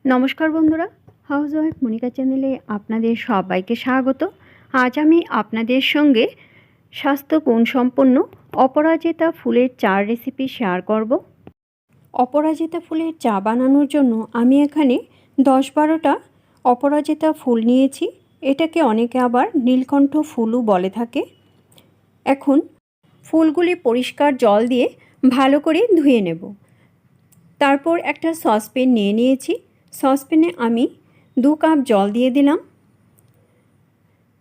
নমস্কার বন্ধুরা, house wife Monika চ্যানেলে আপনাদের সবাইকে স্বাগত। আজ আমি আপনাদের সঙ্গে স্বাস্থ্য গুণসম্পন্ন অপরাজিতা ফুলের চার রেসিপি শেয়ার করব। অপরাজিতা ফুলের চা বানানোর জন্য আমি এখানে 10-12টা অপরাজিতা ফুল নিয়েছি। এটাকে অনেকে আবার নীলকণ্ঠ ফুলও বলে থাকে। এখন ফুলগুলি পরিষ্কার জল দিয়ে ভালো করে ধুয়ে নেব। তারপর একটা সসপ্যান নিয়ে নিয়েছি। সসপ্যানে আমি 2 কাপ জল দিয়ে দিলাম।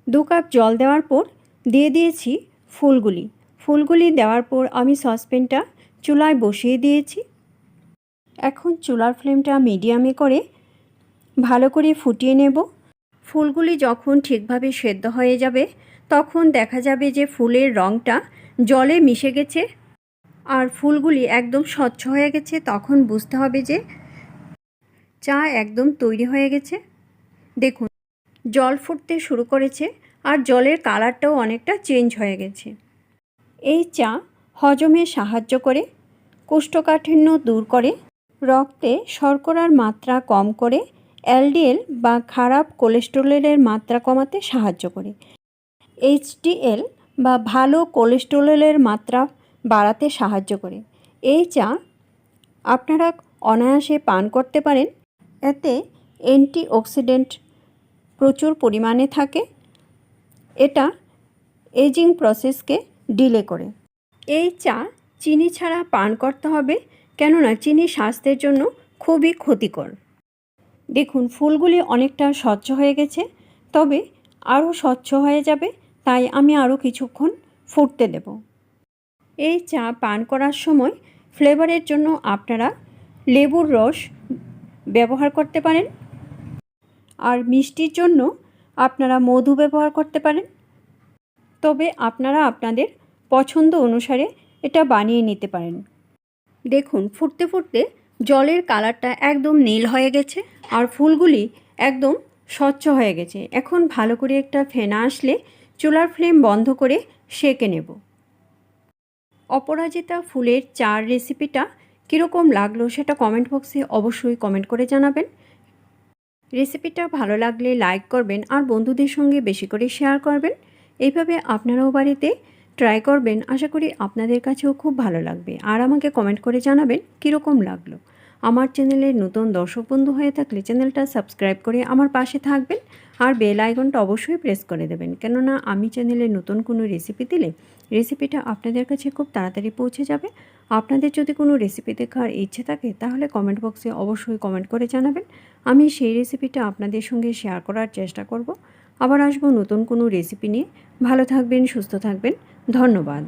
2 কাপ জল দেওয়ার পর দিয়ে দিয়েছি ফুলগুলি দেওয়ার পর আমি সসপ্যানটা চুলায় বসিয়ে দিয়েছি। এখন চুলার ফ্লেমটা মিডিয়ামে করে ভালো করে ফুটিয়ে নেব। ফুলগুলি যখন ঠিকভাবে সেদ্ধ হয়ে যাবে তখন দেখা যাবে যে ফুলের রঙটা জলে মিশে গেছে আর ফুলগুলি একদম স্বচ্ছ হয়ে গেছে। তখন বুঝতে হবে যে চা একদম তৈরি হয়ে গেছে। দেখুন, জল ফুটতে শুরু করেছে আর জলের কালারটাও অনেকটা চেঞ্জ হয়ে গেছে। এই চা হজমে সাহায্য করে, কোষ্ঠকাঠিন্য দূর করে, রক্তে শর্করার মাত্রা কম করে, এলডিএল বা খারাপ কোলেস্টেরলের মাত্রা কমাতে সাহায্য করে, এইচডিএল বা ভালো কোলেস্টেরলের মাত্রা বাড়াতে সাহায্য করে। এই চা আপনারা অনায়াসে পান করতে পারেন। এতে অ্যান্টিঅক্সিডেন্ট প্রচুর পরিমাণে থাকে। এটা এজিং প্রসেসকে ডিলে করে। এই চা চিনি ছাড়া পান করতে হবে, কেননা চিনি স্বাস্থ্যের জন্য খুবই ক্ষতিকর। দেখুন, ফুলগুলি অনেকটা স্বচ্ছ হয়ে গেছে, তবে আরও স্বচ্ছ হয়ে যাবে, তাই আমি আরও কিছুক্ষণ ফুটতে দেব। এই চা পান করার সময় ফ্লেভারের জন্য আপনারা লেবুর রস ব্যবহার করতে পারেন, আর মিষ্টির জন্য আপনারা মধু ব্যবহার করতে পারেন। তবে আপনারা আপনাদের পছন্দ অনুসারে এটা বানিয়ে নিতে পারেন। দেখুন, ফুটতে ফুটতে জলের কালারটা একদম নীল হয়ে গেছে আর ফুলগুলি একদম স্বচ্ছ হয়ে গেছে। এখন ভালো করে একটা ফেনা আসলে চুলার ফ্লেম বন্ধ করে সেঁকে নেব। অপরাজিতা ফুলের চার রেসিপিটা কীরকম লাগলো সেটা কমেন্ট বক্সে অবশ্যই কমেন্ট করে জানাবেন। রেসিপিটা ভালো লাগলে লাইক করবেন আর বন্ধুদের সঙ্গে বেশি করে শেয়ার করবেন। এইভাবে আপনারাও বাড়িতে ট্রাই করবেন। আশা করি আপনাদের কাছেও খুব ভালো লাগবে। আর আমাকে কমেন্ট করে জানাবেন কীরকম লাগলো। আমার চ্যানেলের নতুন দর্শক বন্ধু হয়ে থাকলে চ্যানেলটা সাবস্ক্রাইব করে আমার পাশে থাকবেন আর বেল আইকনটা অবশ্যই প্রেস করে দেবেন, কেননা আমি চ্যানেলে নতুন কোনো রেসিপি দিলে রেসিপিটা আপনাদের কাছে খুব তাড়াতাড়ি পৌঁছে যাবে। আপনাদের যদি কোনো রেসিপি দেখার ইচ্ছে থাকে তাহলে কমেন্ট বক্সে অবশ্যই কমেন্ট করে জানাবেন। আমি সেই রেসিপিটা আপনাদের সঙ্গে শেয়ার করার চেষ্টা করব। আবার আসবো নতুন কোনো রেসিপি নিয়ে। ভালো থাকবেন, সুস্থ থাকবেন। ধন্যবাদ।